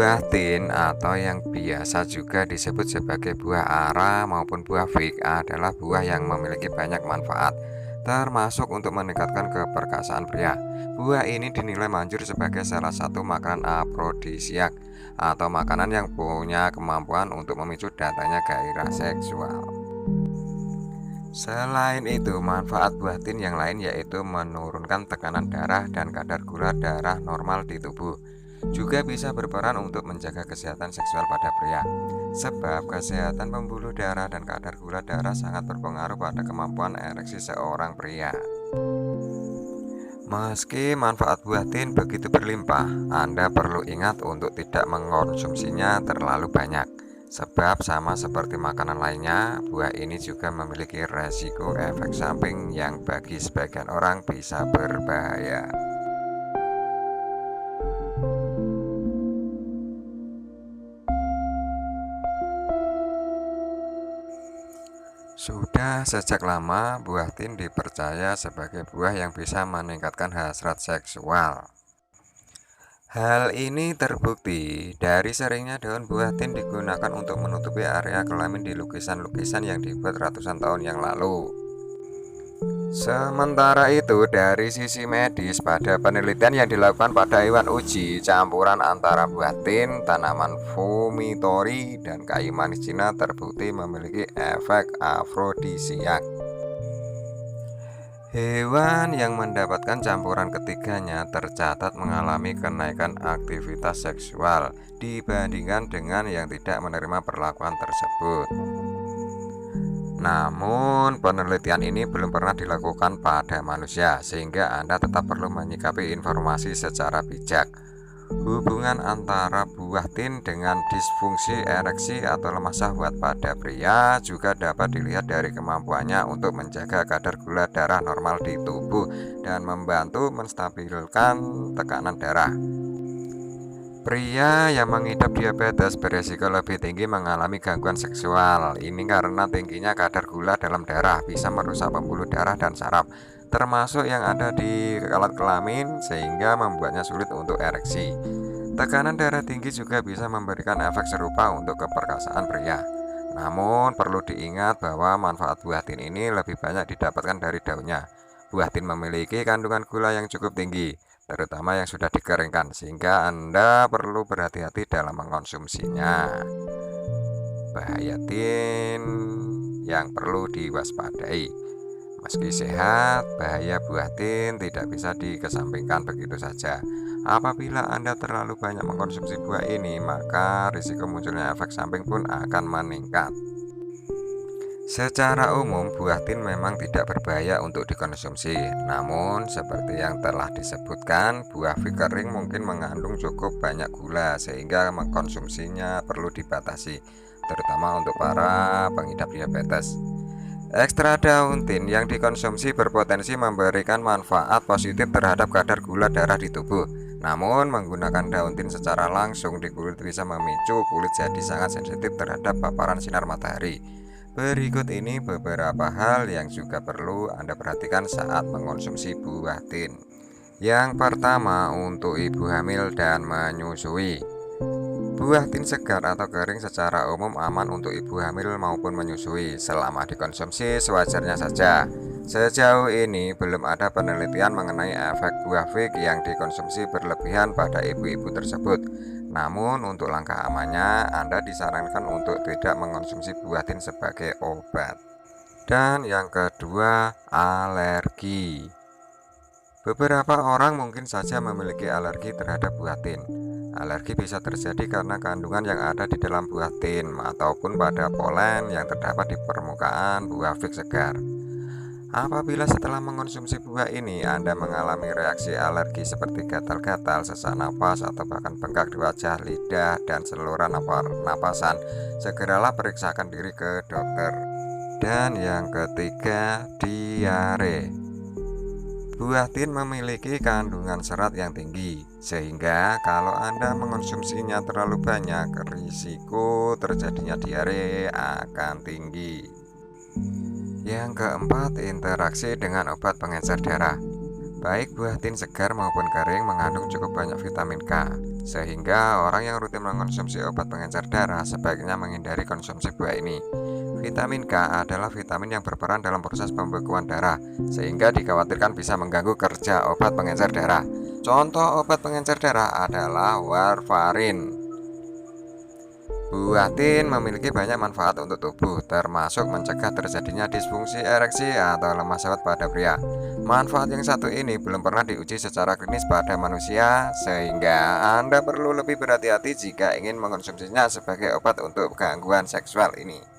Buah tin atau yang biasa juga disebut sebagai buah ara maupun buah fig adalah buah yang memiliki banyak manfaat, termasuk untuk meningkatkan keperkasaan pria. Buah ini dinilai manjur sebagai salah satu makanan afrodisiak atau makanan yang punya kemampuan untuk memicu datangnya gairah seksual. Selain itu, manfaat buah tin yang lain yaitu menurunkan tekanan darah dan kadar gula darah normal di tubuh. Juga bisa berperan untuk menjaga kesehatan seksual pada pria. Sebab kesehatan pembuluh darah dan kadar gula darah sangat berpengaruh pada kemampuan ereksi seorang pria. Meski manfaat buah tin begitu berlimpah, Anda perlu ingat untuk tidak mengkonsumsinya terlalu banyak. Sebab sama seperti makanan lainnya, buah ini juga memiliki resiko efek samping yang bagi sebagian orang bisa berbahaya. Sudah sejak lama, buah tin dipercaya sebagai buah yang bisa meningkatkan hasrat seksual. Hal ini terbukti dari seringnya daun buah tin digunakan untuk menutupi area kelamin di lukisan-lukisan yang dibuat ratusan tahun yang lalu. Sementara itu, dari sisi medis, pada penelitian yang dilakukan pada hewan uji, campuran antara buah tin, tanaman fumitori, dan kayu manis Cina terbukti memiliki efek afrodisiak. Hewan yang mendapatkan campuran ketiganya tercatat mengalami kenaikan aktivitas seksual dibandingkan dengan yang tidak menerima perlakuan tersebut. Namun, penelitian ini belum pernah dilakukan pada manusia, sehingga Anda tetap perlu menyikapi informasi secara bijak. Hubungan antara buah tin dengan disfungsi ereksi atau lemah syahwat pada pria juga dapat dilihat dari kemampuannya untuk menjaga kadar gula darah normal di tubuh dan membantu menstabilkan tekanan darah. Pria yang mengidap diabetes beresiko lebih tinggi mengalami gangguan seksual. Ini karena tingginya kadar gula dalam darah bisa merusak pembuluh darah dan saraf, termasuk yang ada di alat kelamin, sehingga membuatnya sulit untuk ereksi. Tekanan darah tinggi juga bisa memberikan efek serupa untuk keperkasaan pria. Namun perlu diingat bahwa manfaat buah tin ini lebih banyak didapatkan dari daunnya. Buah tin memiliki kandungan gula yang cukup tinggi, terutama yang sudah dikeringkan, sehingga Anda perlu berhati-hati dalam mengkonsumsinya. Bahaya tin yang perlu diwaspadai. Meski sehat, bahaya buah tin tidak bisa dikesampingkan begitu saja. Apabila Anda terlalu banyak mengkonsumsi buah ini, maka risiko munculnya efek samping pun akan meningkat. Secara umum, buah tin memang tidak berbahaya untuk dikonsumsi. Namun, seperti yang telah disebutkan, buah fig kering mungkin mengandung cukup banyak gula sehingga mengkonsumsinya perlu dibatasi, terutama untuk para pengidap diabetes. Ekstra daun tin yang dikonsumsi berpotensi memberikan manfaat positif terhadap kadar gula darah di tubuh. Namun, menggunakan daun tin secara langsung di kulit bisa memicu kulit jadi sangat sensitif terhadap paparan sinar matahari. Berikut ini beberapa hal yang juga perlu Anda perhatikan saat mengkonsumsi buah tin. Yang pertama, untuk ibu hamil dan menyusui. Buah tin segar atau kering secara umum aman untuk ibu hamil maupun menyusui selama dikonsumsi sewajarnya saja. Sejauh ini belum ada penelitian mengenai efek buah fig yang dikonsumsi berlebihan pada ibu-ibu tersebut. Namun untuk langkah amannya, Anda disarankan untuk tidak mengkonsumsi buah tin sebagai obat. Dan yang kedua, alergi. Beberapa orang mungkin saja memiliki alergi terhadap buah tin. Alergi bisa terjadi karena kandungan yang ada di dalam buah tin ataupun pada polen yang terdapat di permukaan buah fig segar. Apabila setelah mengkonsumsi buah ini Anda mengalami reaksi alergi seperti gatal-gatal, sesak napas, atau bahkan bengkak di wajah, lidah, dan saluran napasan, segeralah periksakan diri ke dokter. Dan yang ketiga, diare. Buah tin memiliki kandungan serat yang tinggi, sehingga kalau Anda mengkonsumsinya terlalu banyak, risiko terjadinya diare akan tinggi. Yang keempat, interaksi dengan obat pengencer darah. Baik buah tin segar maupun kering mengandung cukup banyak vitamin K. Sehingga orang yang rutin mengkonsumsi obat pengencer darah sebaiknya menghindari konsumsi buah ini. Vitamin K adalah vitamin yang berperan dalam proses pembekuan darah, sehingga dikhawatirkan bisa mengganggu kerja obat pengencer darah. Contoh obat pengencer darah adalah warfarin. Buah tin memiliki banyak manfaat untuk tubuh, termasuk mencegah terjadinya disfungsi ereksi atau lemah syahwat pada pria. Manfaat yang satu ini belum pernah diuji secara klinis pada manusia, sehingga Anda perlu lebih berhati-hati jika ingin mengkonsumsinya sebagai obat untuk gangguan seksual ini.